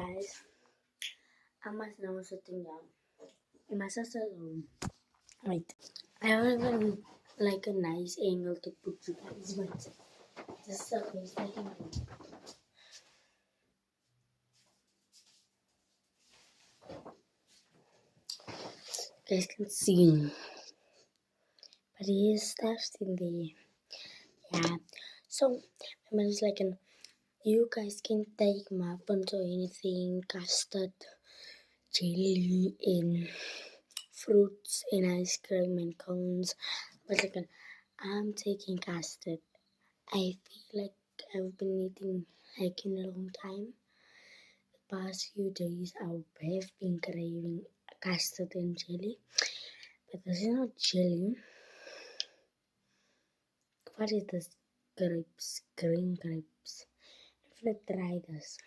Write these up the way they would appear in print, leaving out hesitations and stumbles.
guys, I'm now sitting down in my sister's room. Wait, I have like a nice angle to put you guys, but this is letting me. You guys can see, but he is stuff in there. Yeah, so I'm just like you guys can take muffins or anything, custard, jelly, in fruits, and ice cream and cones. But like I'm taking custard. I feel like I've been eating like in a long time. The past few days I have been craving custard and jelly. But this is not jelly. What is this? Grapes, green grapes. I'm gonna try this.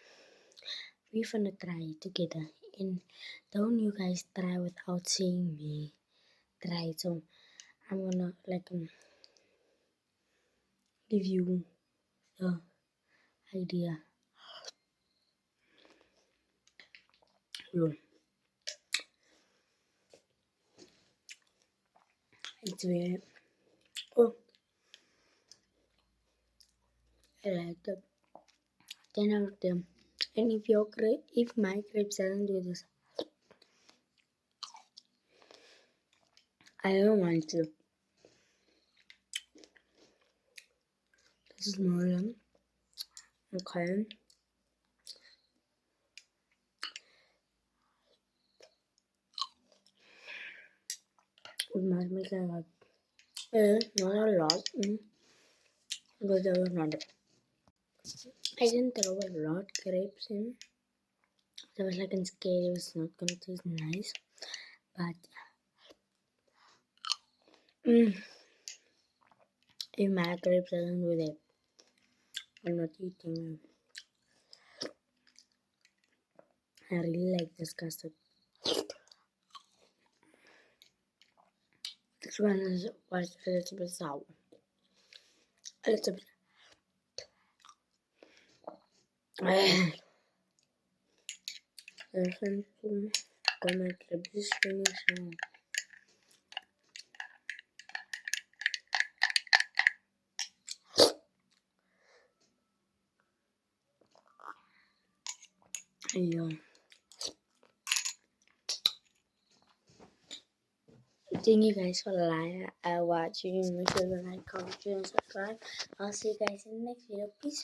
We're gonna try it together. And don't you guys try without seeing me try it. So I'm gonna give you the idea. Yeah. It's very I like it. 10 out of 10. And if my grapes doesn't do this, I don't want to. This is more okay. It might make a lot. Not a lot. Because there was not. I didn't throw a lot of grapes in. I was like scared it was not gonna taste nice. But if my grapes doesn't do that, I'm not eating them. I really like this custard. This one was a little bit sour. A little bit. This one gonna grab this finish. Yeah. Thank you guys for watching. Make sure to like, comment, and subscribe. I'll see you guys in the next video. Peace.